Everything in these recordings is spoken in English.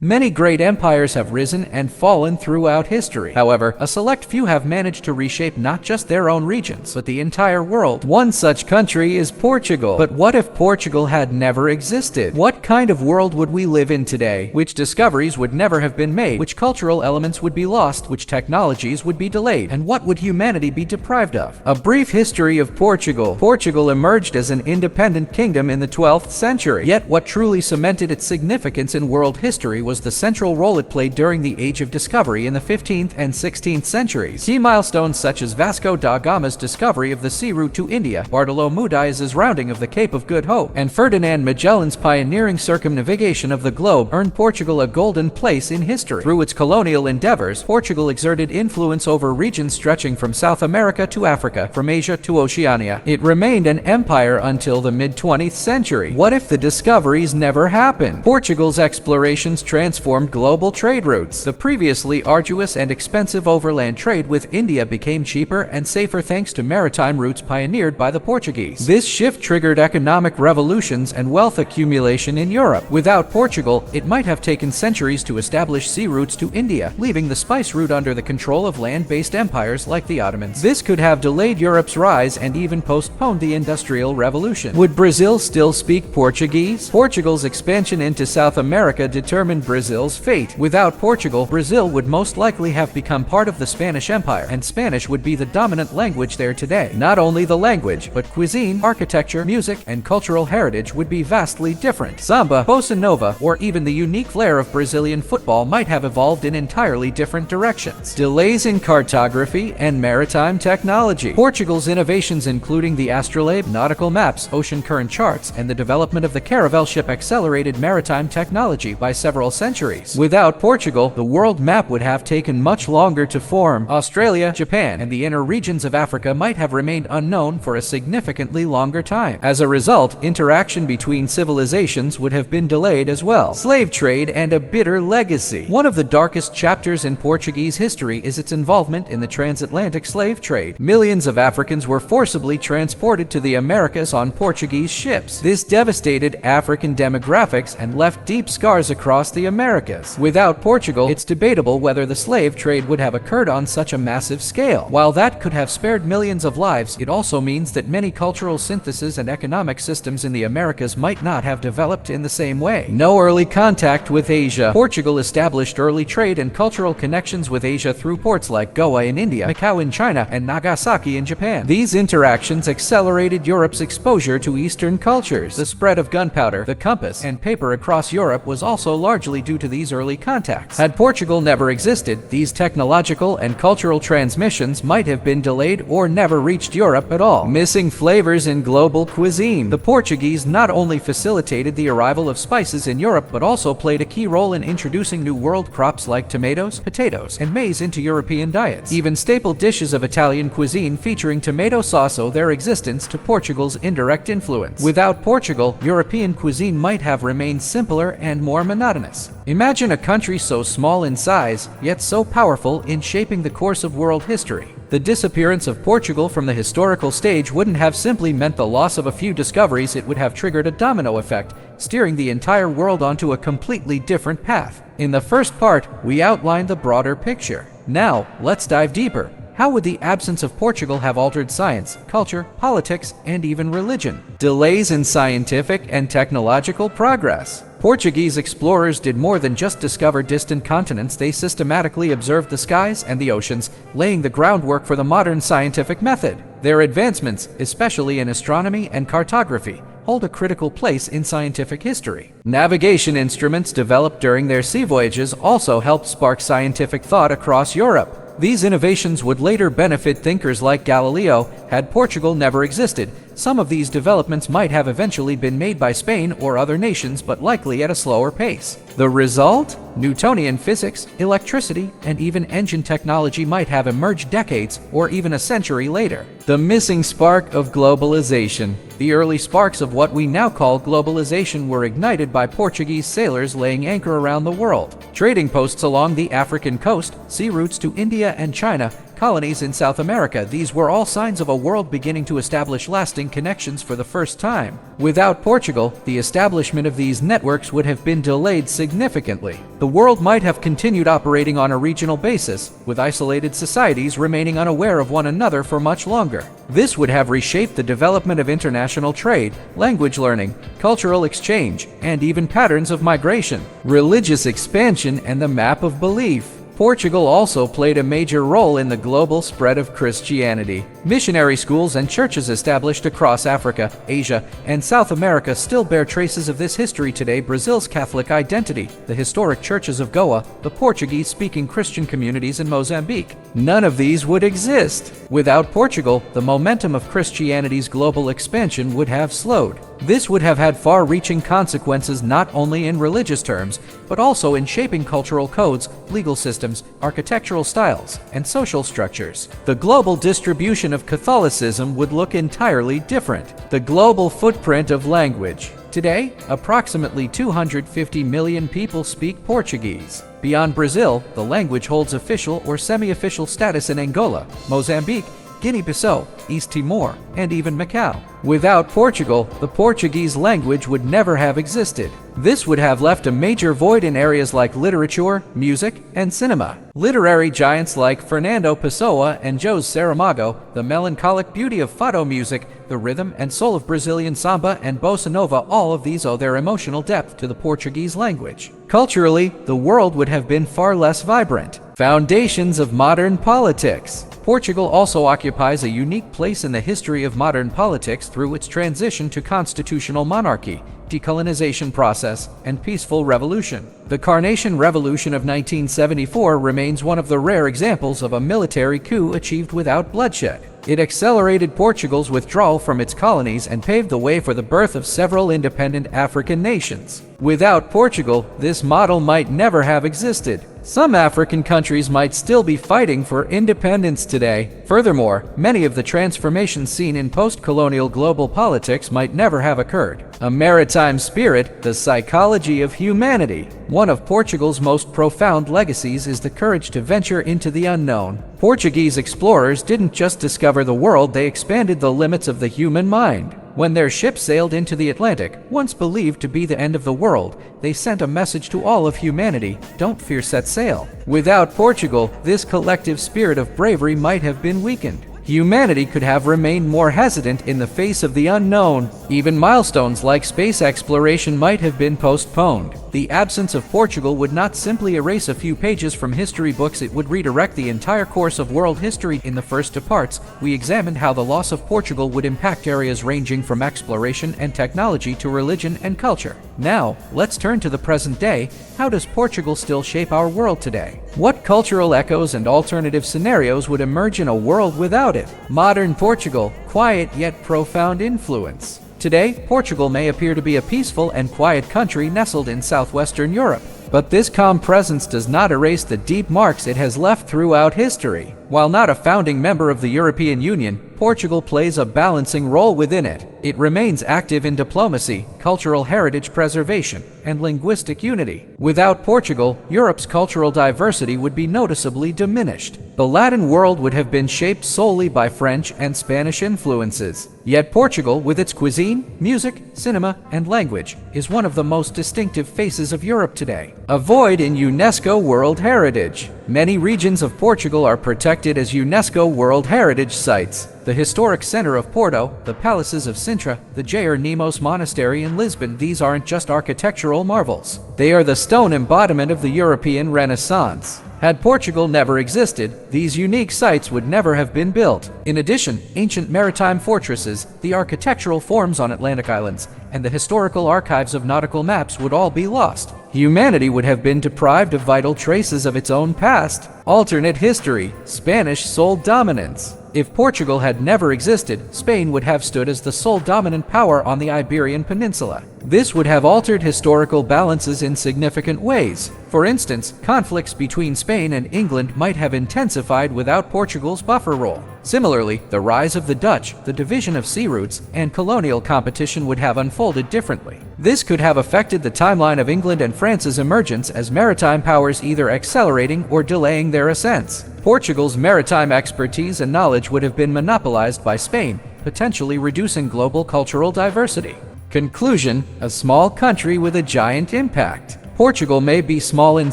Many great empires have risen and fallen throughout history. However, a select few have managed to reshape not just their own regions, but the entire world. One such country is Portugal. But what if Portugal had never existed? What kind of world would we live in today? Which discoveries would never have been made? Which cultural elements would be lost? Which technologies would be delayed? And what would humanity be deprived of? A brief history of Portugal. Portugal emerged as an independent kingdom in the 12th century. Yet what truly cemented its significance in world history was the central role it played during the Age of Discovery in the 15th and 16th centuries. Key milestones such as Vasco da Gama's discovery of the sea route to India, Bartolomeu Dias's rounding of the Cape of Good Hope, and Ferdinand Magellan's pioneering circumnavigation of the globe earned Portugal a golden place in history. Through its colonial endeavors, Portugal exerted influence over regions stretching from South America to Africa, from Asia to Oceania. It remained an empire until the mid-20th century. What if the discoveries never happened? Portugal's explorations transformed global trade routes. The previously arduous and expensive overland trade with India became cheaper and safer thanks to maritime routes pioneered by the Portuguese. This shift triggered economic revolutions and wealth accumulation in Europe. Without Portugal, it might have taken centuries to establish sea routes to India, leaving the spice route under the control of land-based empires like the Ottomans. This could have delayed Europe's rise and even postponed the Industrial Revolution. Would Brazil still speak Portuguese? Portugal's expansion into South America determined Brazil's fate. Without Portugal, Brazil would most likely have become part of the Spanish Empire, and Spanish would be the dominant language there today. Not only the language, but cuisine, architecture, music, and cultural heritage would be vastly different. Samba, bossa nova, or even the unique flair of Brazilian football might have evolved in entirely different directions. Delays in cartography and maritime technology. Portugal's innovations, including the astrolabe, nautical maps, ocean current charts, and the development of the caravel ship, accelerated maritime technology by several centuries. Without Portugal, the world map would have taken much longer to form. Australia, Japan, and the inner regions of Africa might have remained unknown for a significantly longer time. As a result, interaction between civilizations would have been delayed as well. Slave trade and a bitter legacy. One of the darkest chapters in Portuguese history is its involvement in the transatlantic slave trade. Millions of Africans were forcibly transported to the Americas on Portuguese ships. This devastated African demographics and left deep scars across the Americas. Without Portugal, it's debatable whether the slave trade would have occurred on such a massive scale. While that could have spared millions of lives, it also means that many cultural syntheses and economic systems in the Americas might not have developed in the same way. No early contact with Asia. Portugal established early trade and cultural connections with Asia through ports like Goa in India, Macau in China, and Nagasaki in Japan. These interactions accelerated Europe's exposure to Eastern cultures. The spread of gunpowder, the compass, and paper across Europe was also largely due to these early contacts. Had Portugal never existed, these technological and cultural transmissions might have been delayed or never reached Europe at all. Missing flavors in global cuisine. The Portuguese not only facilitated the arrival of spices in Europe, but also played a key role in introducing new world crops like tomatoes, potatoes, and maize into European diets. Even staple dishes of Italian cuisine featuring tomato sauce owe their existence to Portugal's indirect influence. Without Portugal, European cuisine might have remained simpler and more monotonous. Imagine a country so small in size, yet so powerful in shaping the course of world history. The disappearance of Portugal from the historical stage wouldn't have simply meant the loss of a few discoveries, it would have triggered a domino effect, steering the entire world onto a completely different path. In the first part, we outlined the broader picture. Now, let's dive deeper. How would the absence of Portugal have altered science, culture, politics, and even religion? Delays in scientific and technological progress. Portuguese explorers did more than just discover distant continents, they systematically observed the skies and the oceans, laying the groundwork for the modern scientific method. Their advancements, especially in astronomy and cartography, hold a critical place in scientific history. Navigation instruments developed during their sea voyages also helped spark scientific thought across Europe. These innovations would later benefit thinkers like Galileo. Had Portugal never existed, some of these developments might have eventually been made by Spain or other nations, but likely at a slower pace. The result? Newtonian physics, electricity, and even engine technology might have emerged decades or even a century later. The missing spark of globalization. The early sparks of what we now call globalization were ignited by Portuguese sailors laying anchor around the world. Trading posts along the African coast, sea routes to India and China, colonies in South America. These were all signs of a world beginning to establish lasting connections for the first time. Without Portugal, the establishment of these networks would have been delayed significantly. The world might have continued operating on a regional basis, with isolated societies remaining unaware of one another for much longer. This would have reshaped the development of international trade, language learning, cultural exchange, and even patterns of migration, religious expansion, and the map of belief. Portugal also played a major role in the global spread of Christianity. Missionary schools and churches established across Africa, Asia, and South America still bear traces of this history today. Brazil's Catholic identity, the historic churches of Goa, the Portuguese-speaking Christian communities in Mozambique. None of these would exist. Without Portugal, the momentum of Christianity's global expansion would have slowed. This would have had far-reaching consequences not only in religious terms, but also in shaping cultural codes, legal systems, architectural styles, and social structures. The global distribution of Catholicism would look entirely different. The global footprint of language. Today, approximately 250 million people speak Portuguese. Beyond Brazil, the language holds official or semi-official status in Angola, Mozambique, Guinea-Bissau, East Timor, and even Macau. Without Portugal, the Portuguese language would never have existed. This would have left a major void in areas like literature, music, and cinema. Literary giants like Fernando Pessoa and José Saramago, the melancholic beauty of fado music, the rhythm and soul of Brazilian samba and bossa nova, all of these owe their emotional depth to the Portuguese language. Culturally, the world would have been far less vibrant. Foundations of modern politics. Portugal also occupies a unique place in the history of modern politics through its transition to constitutional monarchy, decolonization process, and peaceful revolution. The Carnation Revolution of 1974 remains one of the rare examples of a military coup achieved without bloodshed. It accelerated Portugal's withdrawal from its colonies and paved the way for the birth of several independent African nations. Without Portugal, this model might never have existed. Some African countries might still be fighting for independence today. Furthermore, many of the transformations seen in post-colonial global politics might never have occurred. A maritime spirit, the psychology of humanity. One of Portugal's most profound legacies is the courage to venture into the unknown. Portuguese explorers didn't just discover the world, they expanded the limits of the human mind. When their ships sailed into the Atlantic, once believed to be the end of the world, they sent a message to all of humanity: don't fear, set sail. Without Portugal, this collective spirit of bravery might have been weakened. Humanity could have remained more hesitant in the face of the unknown. Even milestones like space exploration might have been postponed. The absence of Portugal would not simply erase a few pages from history books, it would redirect the entire course of world history. In the first two parts, we examined how the loss of Portugal would impact areas ranging from exploration and technology to religion and culture. Now, let's turn to the present day. How does Portugal still shape our world today? What cultural echoes and alternative scenarios would emerge in a world without it? Modern Portugal, quiet yet profound influence. Today, Portugal may appear to be a peaceful and quiet country nestled in southwestern Europe. But this calm presence does not erase the deep marks it has left throughout history. While not a founding member of the European Union, Portugal plays a balancing role within it. It remains active in diplomacy, cultural heritage preservation, and linguistic unity. Without Portugal, Europe's cultural diversity would be noticeably diminished. The Latin world would have been shaped solely by French and Spanish influences. Yet Portugal, with its cuisine, music, cinema, and language, is one of the most distinctive faces of Europe today. A void in UNESCO World Heritage. Many regions of Portugal are protected as UNESCO World Heritage Sites. The historic center of Porto, the palaces of Sintra, the Jeronimos Monastery in Lisbon, these aren't just architectural marvels. They are the stone embodiment of the European Renaissance. Had Portugal never existed, these unique sites would never have been built. In addition, ancient maritime fortresses, the architectural forms on Atlantic islands, and the historical archives of nautical maps would all be lost. Humanity would have been deprived of vital traces of its own past. Alternate history, Spanish sole dominance. If Portugal had never existed, Spain would have stood as the sole dominant power on the Iberian Peninsula. This would have altered historical balances in significant ways. For instance, conflicts between Spain and England might have intensified without Portugal's buffer role. Similarly, the rise of the Dutch, the division of sea routes, and colonial competition would have unfolded differently. This could have affected the timeline of England and France's emergence as maritime powers, either accelerating or delaying their ascents. Portugal's maritime expertise and knowledge would have been monopolized by Spain, potentially reducing global cultural diversity. Conclusion: a small country with a giant impact. Portugal may be small in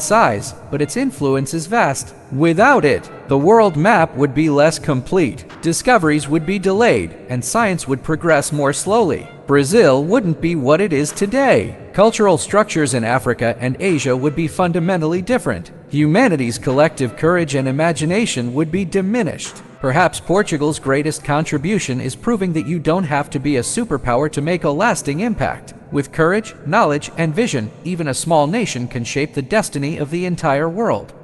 size, but its influence is vast. Without it, the world map would be less complete, discoveries would be delayed, and science would progress more slowly. Brazil wouldn't be what it is today. Cultural structures in Africa and Asia would be fundamentally different. Humanity's collective courage and imagination would be diminished. Perhaps Portugal's greatest contribution is proving that you don't have to be a superpower to make a lasting impact. With courage, knowledge, and vision, even a small nation can shape the destiny of the entire world.